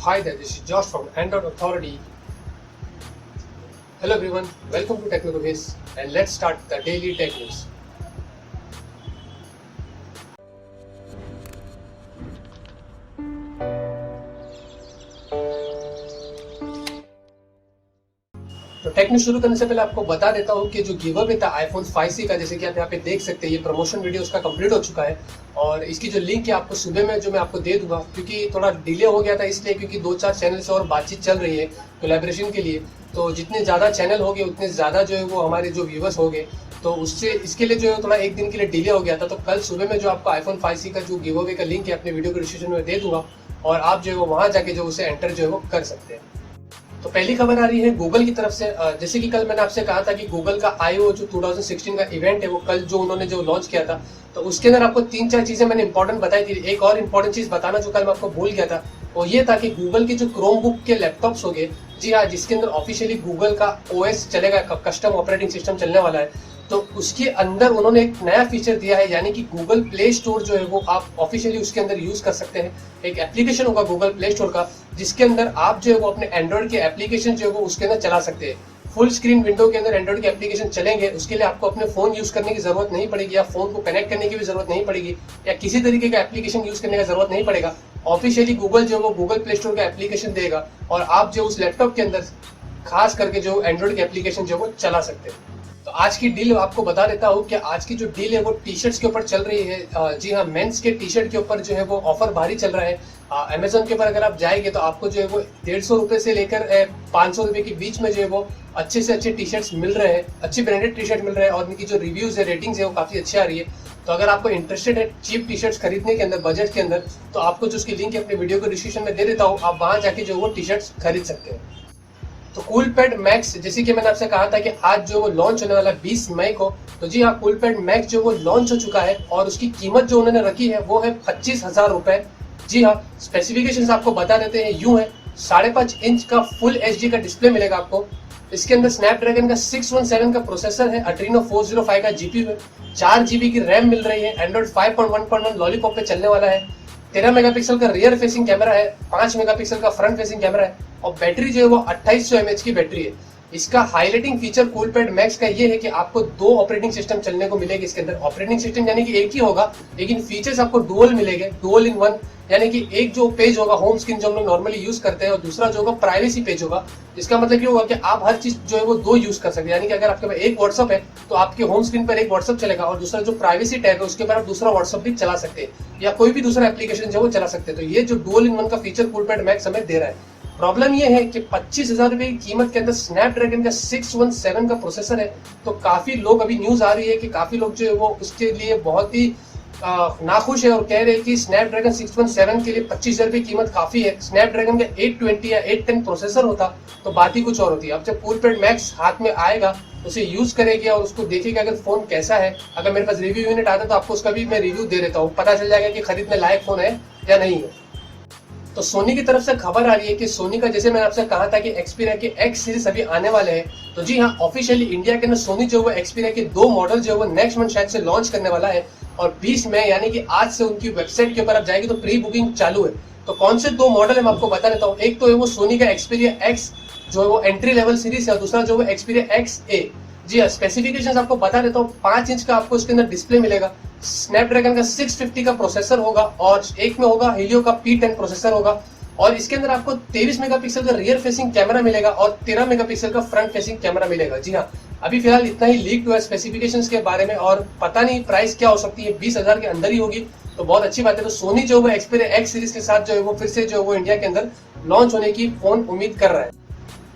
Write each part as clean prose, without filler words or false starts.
Hi there, this is Josh from Android Authority. Hello everyone, welcome to Technical Hits and let's start the daily tech news. तो tech news शुरू करने से पहले आपको बता देता हूँ कि जो गिव अवे था आईफोन 5C का, जैसे कि आप यहाँ पे देख सकते हैं, ये प्रमोशन वीडियो उसका कंप्लीट हो चुका है और इसकी जो लिंक है आपको सुबह में जो मैं आपको दे दूंगा, क्योंकि थोड़ा डिले हो गया था इसलिए, क्योंकि 2-4 चैनल से और बातचीत चल रही है कोलैबोरेशन के लिए। तो जितने ज़्यादा चैनल हो गए उतने ज़्यादा जो है वो हमारे जो व्यूवर्स हो गए, तो उससे इसके लिए जो है थोड़ा एक दिन के लिए डिले हो गया था। तो कल सुबह में जो आपको आईफोन 5C का जो गिव अवे का लिंक है अपने वीडियो के डिस्क्रिप्शन में दे दूंगा और आप जो है वो वहाँ जाके जो उसे एंटर जो है वो कर सकते हैं। तो पहली खबर आ रही है गूगल की तरफ से। जैसे कि कल मैंने आपसे कहा था कि गूगल का I/O जो 2016 का इवेंट है वो कल जो उन्होंने जो लॉन्च किया था, तो उसके अंदर आपको 3-4 चीजें मैंने इंपॉर्टेंट बताई थी। एक और इंपॉर्टेंट चीज बताना जो कल मैं आपको भूल गया था वो ये था कि गूगल के जो क्रोम बुक के लैपटॉप्स हो गए, जी हाँ, जिसके अंदर ऑफिशियली गूगल का OS चलेगा, कस्टम ऑपरेटिंग सिस्टम चलने वाला है, तो उसके अंदर उन्होंने एक नया फीचर दिया है, यानी कि गूगल प्ले स्टोर जो है वो आप ऑफिशियली उसके अंदर यूज कर सकते हैं। एक एप्लीकेशन होगा गूगल प्ले स्टोर का, जिसके अंदर आप जो है वो अपने एंड्रॉइड के एप्लीकेशन जो है वो उसके अंदर चला सकते हैं। फुल स्क्रीन विंडो के अंदर एंड्रॉइड के एप्लीकेशन चलेंगे, उसके लिए आपको अपने फोन यूज करने की जरूरत नहीं पड़ेगी, या फोन को कनेक्ट करने की भी जरूरत नहीं पड़ेगी, या किसी तरीके का एप्लीकेशन यूज करने का जरूरत नहीं पड़ेगा। ऑफिशियली गूगल जो है वो गूगल प्ले स्टोर का एप्लीकेशन देगा और आप जो उस लैपटॉप के अंदर खास करके जो एंड्रॉइड के एप्लीकेशन जो है वो चला सकते हैं। तो आज की डील आपको बता देता हूँ कि आज की जो डील है वो टी शर्ट्स के ऊपर चल रही है। जी हाँ, मेंस के टी शर्ट के ऊपर जो है वो ऑफर भारी चल रहा है। अमेजोन के ऊपर अगर आप जाएंगे तो आपको जो है वो 150 रुपए से लेकर 500 रुपए के बीच में जो है वो अच्छे से अच्छे टी शर्ट्स मिल रहे हैं, अच्छी ब्रांडेड टी शर्ट मिल रहे हैं और उनकी जो रिव्यूज है, रेटिंग्स है वो काफी अच्छी आ रही है। तो अगर आपको इंटरेस्टेड है चीप टी शर्ट्स खरीदने के अंदर, बजट के अंदर, तो आपको जो उसकी लिंक अपने वीडियो को डिस्क्रिप्शन में दे देता हूँ, आप वहां जाके जो वो टी शर्ट्स खरीद सकते हैं। तो कूलपैड मैक्स, जैसे कि मैंने आपसे कहा था कि आज जो वो लॉन्च होने वाला 20 मई को, तो जी हाँ, कूलपैड मैक्स जो वो लॉन्च हो चुका है और उसकी कीमत जो उन्होंने रखी है वो है 25,000 रुपए। जी हाँ, स्पेसिफिकेशंस आपको बता देते हैं, यूं है 5.5 इंच का फुल HD का डिस्प्ले मिलेगा आपको। इसके अंदर स्नैपड्रैगन का 617 का प्रोसेसर है, Adreno 405 का GPU है, 4 GB की रैम मिल रही है, एंड्रॉइड 5.1.1 लॉलीपॉप पे चलने वाला है, 13 मेगापिक्सल का रियर फेसिंग कैमरा है, 5 मेगापिक्सल का फ्रंट फेसिंग कैमरा है और बैटरी जो है वो 2800 mAh की बैटरी है। इसका हाईलाइटिंग फीचर कूलपैड मैक्स का ये है कि आपको 2 ऑपरेटिंग सिस्टम चलने को मिलेगी इसके अंदर। ऑपरेटिंग सिस्टम यानी कि एक ही होगा, लेकिन फीचर्स आपको डुअल मिलेंगे, डुअल इन वन। यानी कि एक जो पेज होगा होम स्क्रीन जो हम लोग नॉर्मली यूज करते हैं, और दूसरा जो होगा प्राइवेसी पेज होगा। इसका मतलब ये होगा कि आप हर चीज जो है वो 2 यूज कर सकते हैं। यानी कि अगर आपके पास एक व्हाट्सअप है तो आपके होम स्क्रीन पर एक व्हाट्सअप चलेगा और दूसरा जो प्राइवेसी टैब है उसके ऊपर आप दूसरा व्हाट्सअप भी चला सकते हैं, या कोई भी दूसरा एप्लीकेशन जो वो चला सकते हैं। तो ये जो डुअल इन वन का फीचर कूलपैड मैक्स हमें दे रहा है। प्रॉब्लम ये है कि 25,000 रुपए की कीमत के अंदर स्नैपड्रैगन का 617 का प्रोसेसर है। तो काफी लोग, अभी न्यूज आ रही है कि काफी लोग जो है वो उसके लिए बहुत ही नाखुश है और कह रहे हैं कि स्नैपड्रैगन 617 के लिए 25,000 रुपए कीमत काफी है। स्नैपड्रैगन का 820 या 810 प्रोसेसर होता तो बात ही कुछ और होती है। अब जब कूलपैड मैक्स हाथ में आएगा, उसे यूज करेगी और उसको देखेगा अगर फोन कैसा है। अगर मेरे पास रिव्यू यूनिट आता है तो आपको उसका भी मैं रिव्यू दे देता हूँ, पता चल जाएगा कि खरीदने लायक फोन है या नहीं है। तो सोनी की तरफ से खबर आ रही है कि सोनी का, जैसे मैंने आपसे कहा था कि एक्सपीरिया के X सीरीज अभी आने वाले हैं, तो जी हाँ, ऑफिशियली इंडिया के अंदर सोनी जो है एक्सपीरिया के 2 मॉडल जो है वो नेक्स्ट मंथ शायद से लॉन्च करने वाला है और 20 मई यानी कि आज से उनकी वेबसाइट के ऊपर आप जाएगी तो प्री बुकिंग चालू है। तो कौन से 2 मॉडल है मैं आपको बता देता हूँ। एक तो है वो सोनी का एक्सपीरिया X जो है वो एंट्री लेवल सीरीज है, दूसरा जो है एक्सपीरिया XA। जी हाँ, स्पेसिफिकेशंस आपको बता देता हूँ। 5 इंच का आपको इसके अंदर डिस्प्ले मिलेगा, स्नैपड्रैगन का 650 का प्रोसेसर होगा और एक में होगा हीलियो का P10 प्रोसेसर होगा और इसके अंदर आपको 23 मेगापिक्सल का रियर फेसिंग कैमरा मिलेगा और 13 मेगापिक्सल का फ्रंट फेसिंग कैमरा मिलेगा। जी हाँ, अभी फिलहाल इतना ही लीक हुआ है स्पेसिफिकेशंस के बारे में और पता नहीं प्राइस क्या हो सकती है, 20,000 के अंदर ही होगी, तो बहुत अच्छी बात है। तो सोनी जो है एक्सपीरिया X सीरीज के साथ जो है वो फिर से जो है वो इंडिया के अंदर लॉन्च होने की फोन उम्मीद कर रहा है।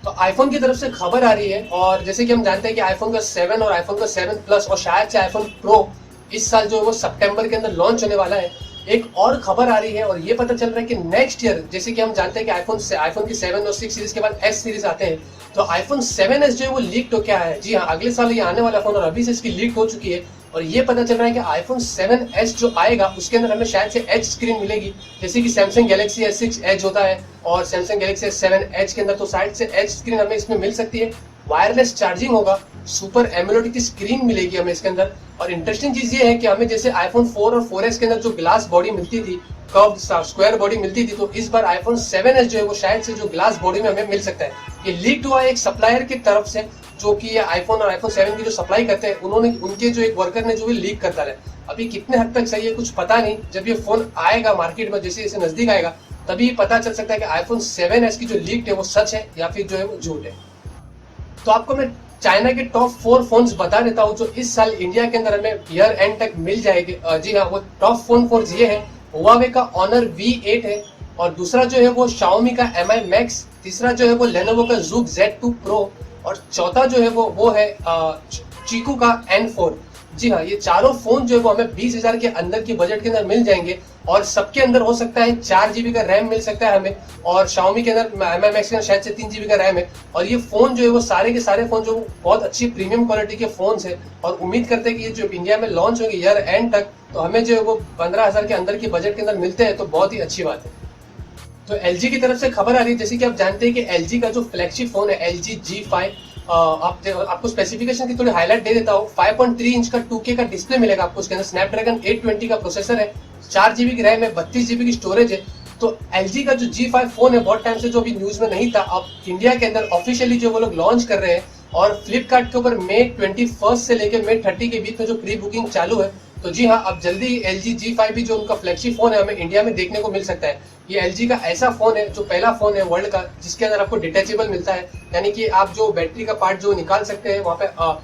तो आईफोन की तरफ से खबर आ रही है, और जैसे कि हम जानते हैं कि आईफोन का 7 और आईफोन का 7 प्लस और शायद से आईफोन प्रो इस साल जो है वो सितंबर के अंदर लॉन्च होने वाला है। एक और खबर आ रही है और ये पता चल रहा है कि नेक्स्ट ईयर, जैसे कि हम जानते हैं कि आईफोन की 7 और 6 सीरीज के बाद S सीरीज आते हैं, तो आईफोन 7s जो है वो लीक हो क्या है। जी हाँ, अगले साल ये आने वाला फोन और अभी से इसकी लीक हो चुकी है और ये पता चल रहा है कि आईफोन 7s जो आएगा उसके अंदर हमें शायद से एज स्क्रीन मिलेगी, जैसे कि सैमसंग गैलेक्सी S6 एज होता है और सैमसंग गैलेक्सी S7 एज के अंदर, तो शायद से एज स्क्रीन हमें इसमें मिल सकती है। वायरलेस चार्जिंग होगा सुपर एमोलेड की स्क्रीन मिलेगी हमें इसके अंदर। और इंटरेस्टिंग चीज ये है कि हमें जैसे आईफोन 4 और 4S के अंदर जो ग्लास बॉडी मिलती थी, कर्व स्क्वायर बॉडी मिलती थी, तो इस बार आईफोन 7S जो है वो शायद से जो ग्लास बॉडी में हमें मिल सकता है। ये लीक हुआ है एक सप्लायर की तरफ से, जो कि ये आईफोन और आईफोन 7 की जो सप्लाई करते हैं उन्होंने, उनके जो एक वर्कर ने जो भी लीक करता रहे। अभी कितने हद तक सही है कुछ पता नहीं, जब ये फोन आएगा मार्केट में, जैसे जैसे नजदीक आएगा तभी पता चल सकता है कि आईफोन 7S की जो लीक है वो सच है या फिर जो है वो झूठ है। तो आपको मैं चाइना के टॉप 4 फोन्स बता देता हूँ जो इस साल इंडिया के अंदर हमें ईयर एंड तक मिल जाएंगे। जी हाँ, वो टॉप फोन ये है, हुआवे का Honor V8 है, और दूसरा जो है वो Xiaomi का Mi Max, तीसरा जो है वो Lenovo का Zook Z2 Pro, और चौथा जो है वो है चीकू का N4। जी हाँ, ये चारों फोन जो है वो हमें 20,000 के अंदर की बजट के अंदर मिल जाएंगे, और सबके अंदर हो सकता है 4 GB का रैम मिल सकता है हमें, और Xiaomi के अंदर Mi Max के अंदर शायद से 3 GB का रैम है। और ये फोन जो है वो सारे के सारे फोन जो बहुत अच्छी प्रीमियम क्वालिटी के फोन है, और उम्मीद करते हैं कि ये जो इंडिया में लॉन्च होंगे ईयर एंड तक, तो हमें जो है वो 15,000 के अंदर की बजट के अंदर मिलते हैं, तो बहुत ही अच्छी बात है। तो LG की तरफ से खबर आ रही है, जैसे कि आप जानते हैं कि LG का जो फ्लैगशिप फोन है LG G5, आपको स्पेसिफिकेशन की थोड़ी हाईलाइट दे देता हूँ। 5.3 इंच का 2K का डिस्प्ले मिलेगा आपको, उसके अंदर स्नैपड्रैगन 820 का प्रोसेसर है, 4 GB की रैम है, 32 GB की स्टोरेज है। तो LG का जो G5 फोन है बहुत टाइम से जो अभी न्यूज में नहीं था, अब इंडिया के अंदर ऑफिशियली जो वो लोग लॉन्च कर रहे हैं, और फ्लिपकार्ट के ऊपर May 21 से लेकर May 30 के बीच में जो प्री बुकिंग चालू है। तो जी हाँ, अब जल्दी LG G5 भी जो उनका फ्लैगशिप फोन है हमें इंडिया में देखने को मिल सकता है। ये LG का ऐसा फोन है जो पहला फोन है वर्ल्ड का जिसके अंदर आपको डिटैचेबल मिलता है, यानी कि आप जो बैटरी का पार्ट जो निकाल सकते हैं वहाँ पे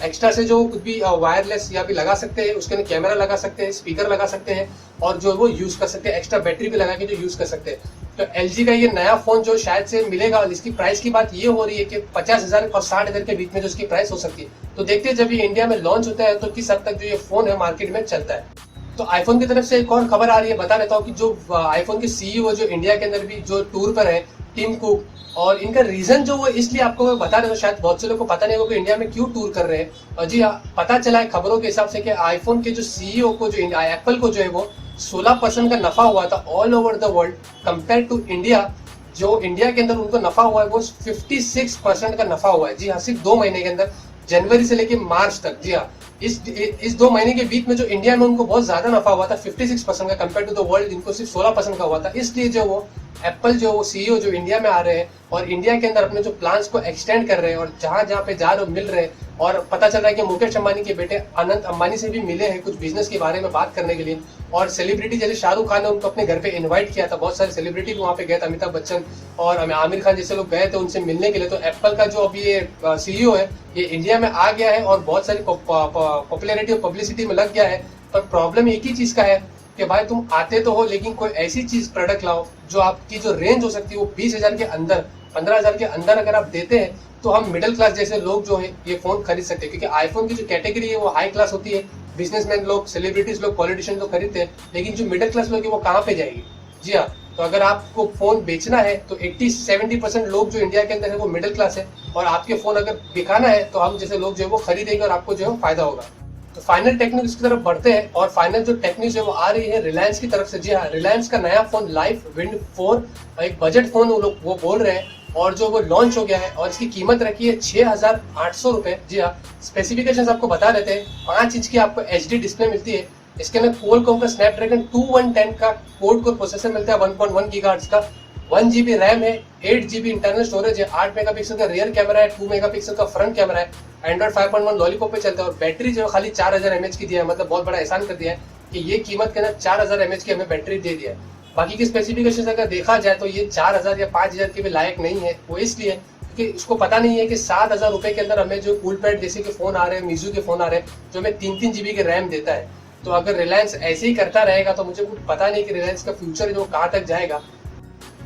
एक्स्ट्रा से जो कुछ भी वायरलेस या भी लगा सकते हैं, उसके अंदर कैमरा लगा सकते हैं, स्पीकर लगा सकते हैं, और जो वो यूज कर सकते हैं, एक्स्ट्रा बैटरी भी लगा के जो यूज कर सकते हैं। तो LG का ये नया फोन जो शायद से मिलेगा, जिसकी प्राइस की बात ये हो रही है कि 50,000 और 60,000 के बीच में जो इसकी प्राइस हो सकती है। तो देखते हैं जब ये इंडिया में लॉन्च होता है तो किस हद तक जो ये फोन है मार्केट में चलता है। तो आईफोन की तरफ से एक और खबर आ रही है, बता देता हूँ कि जो आईफोन के CEO जो इंडिया के अंदर भी जो टूर पर है, टिम कुक, और इनका रीजन जो वो इसलिए आपको मैं बता देता हूँ, शायद बहुत से लोगों को पता नहीं होगा कि इंडिया में क्यों टूर कर रहे हैं। और जी हाँ, पता चला है खबरों के हिसाब से कि आईफोन के जो CEO को, जो एप्पल को जो है वो 16% का नफा हुआ था all over the world compare to India. जो इंडिया के अंदर उनको नफा हुआ है वो 56% का नफा हुआ है। जी हाँ, सिर्फ 2 महीने के अंदर, जनवरी से लेकर मार्च तक। जी हाँ, इस 2 महीने के बीच में जो इंडिया में उनको बहुत ज्यादा नफा हुआ था 56% का, कंपेयर टू द वर्ल्ड इनको सिर्फ 16% का हुआ था। इसलिए जो वो एप्पल जो वो CEO जो इंडिया में आ रहे हैं और इंडिया के अंदर अपने जो प्लान्स को एक्सटेंड कर रहे हैं, और जहां जहां पे जा रहे मिल रहे हैं, और पता चल रहा है कि मुकेश अंबानी के बेटे अनंत अंबानी से भी मिले हैं कुछ बिजनेस के बारे में बात करने के लिए, और सेलिब्रिटी जैसे शाहरुख खान ने उनको अपने घर पे इनवाइट किया था, बहुत सारे सेलिब्रिटी भी वहाँ पे गए थे, अमिताभ बच्चन और आमिर खान जैसे लोग गए थे उनसे मिलने के लिए। तो एप्पल का जो अभी ये CEO है ये इंडिया में आ गया है और बहुत सारी पॉपुलैरिटी और पब्लिसिटी में लग गया है। पर प्रॉब्लम एक ही चीज का है कि भाई तुम आते तो हो, लेकिन कोई ऐसी चीज प्रोडक्ट लाओ जो आपकी जो रेंज हो सकती है वो 20,000 के अंदर, 15,000 के अंदर अगर आप देते हैं तो हम मिडिल क्लास जैसे लोग जो है ये फोन खरीद सकते हैं। क्योंकि आईफोन की जो कैटेगरी है वो हाई क्लास होती है, बिजनेसमैन लोग, सेलिब्रिटीज लोग, पॉलिटिशियन लोग खरीदते हैं, लेकिन जो मिडिल क्लास लोग है वो कहाँ पे जाएगी। जी हाँ, तो अगर आपको फोन बेचना है तो 80-70% लोग जो इंडिया के अंदर है वो मिडिल क्लास है, और आपके फोन अगर बिकाना है तो हम जैसे लोग जो है वो खरीदेंगे और आपको जो है फायदा होगा। तो फाइनल टेक न्यूज की तरफ बढ़ते हैं, और फाइनल जो टेक न्यूज है वो आ रही है रिलायंस की तरफ से। जी हाँ, रिलायंस का नया फोन लाइफ विंड 4, एक बजट फोन वो बोल रहे हैं, और जो वो लॉन्च हो गया है, और इसकी कीमत रखी है 6,800 रुपए। जी हाँ, स्पेसिफिकेशंस आपको बता देते हैं। 5 इंच की आपको HD डिस्प्ले मिलती है, इसके अंदर क्वालकॉम का स्नैपड्रैगन 2110 का क्वाड कोर प्रोसेसर मिलता है 1.1 GHz का, 1 GB रैम है, 8 GB इंटरनल स्टोरेज है, 8 मेगापिक्सल का रियर कैमरा है, 2 मेगापिक्सल का फ्रंट कैमरा है, एंड्रॉइड 5.1 लॉलीपॉप पे चलता है, और बैटरी जो खाली 4000 mAh की दिया है। मतलब बहुत बड़ा एहसान कर दिया है कि ये कीमत के अंदर 4000 mAh की हमें बैटरी दे दिया है। बाकी की स्पेसिफिकेशन अगर देखा जाए तो ये 4000 या 5000 के भी लायक नहीं है। वो इसलिए क्योंकि उसको पता नहीं है कि 7,000 रुपए के अंदर हमें जो कूलपैड जैसे के फोन आ रहे हैं, मीजू के फोन आ रहे हैं, जो हमें 3-3 GB के रैम देता है। तो अगर रिलायंस ऐसे ही करता रहेगा तो मुझे कुछ पता नहीं कि रिलायंस का फ्यूचर जो कहाँ तक जाएगा।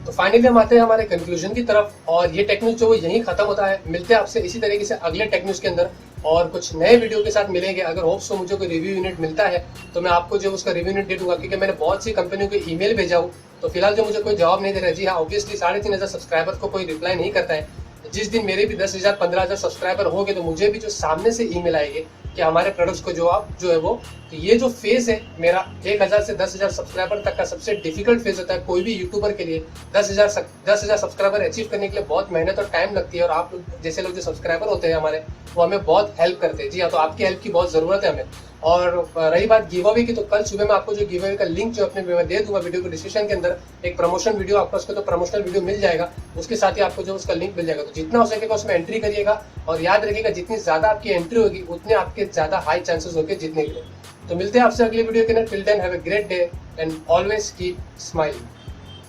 तो फाइनली हम आते हैं हमारे कंक्लूजन की तरफ, और ये टेक न्यूज जो वो यहीं खत्म होता है। मिलते हैं आपसे इसी तरीके से अगले टेक न्यूज के अंदर, और कुछ नए वीडियो के साथ मिलेंगे। अगर होप्स हो मुझे कोई रिव्यू यूनिट मिलता है तो मैं आपको जो उसका रिव्यू यूनिट दे दूंगा, क्योंकि मैंने बहुत सी कंपनियों को ईमेल भेजा हूँ, तो फिलहाल जो मुझे कोई जवाब नहीं दे रहा है। जी हाँ, ऑब्वियसली 3,500 सब्सक्राइबर को कोई रिप्लाई नहीं करता है। जिस दिन मेरे भी 10,000 15,000 सब्सक्राइबर हो गए तो मुझे भी जो सामने से ईमेल आएगी कि हमारे प्रोडक्ट्स को जो आप जो है वो, तो ये जो फेज है मेरा 1,000 से 10,000 सब्सक्राइबर तक का सबसे डिफिकल्ट फेज होता है कोई भी यूट्यूबर के लिए। 10,000 सब्सक्राइबर अचीव करने के लिए बहुत मेहनत और टाइम लगती है, और आप जैसे लोग जो सब्सक्राइबर होते हैं हमारे, वो हमें बहुत हेल्प करते हैं। जी हाँ, तो आपकी हेल्प की बहुत ज़रूरत है हमें। और रही बात गिव अवे की, तो कल सुबह मैं आपको जो गिव अवे का लिंक जो अपने मैं दे दूंगा वीडियो को डिस्क्रिप्शन के अंदर, एक प्रमोशन वीडियो आपका उसका तो प्रमोशनल वीडियो मिल जाएगा, उसके साथ ही आपको जो उसका लिंक मिल जाएगा। तो जितना हो सकेगा उसमें एंट्री करिएगा, और याद रखिएगा जितनी ज़्यादा आपकी एंट्री होगी उतने आपके ज़्यादा हाई चांसेस होंगे जीतने के लिए। तो मिलते हैं आपसे अगली वीडियो के अंदर। Till then have a great day and always keep smiling.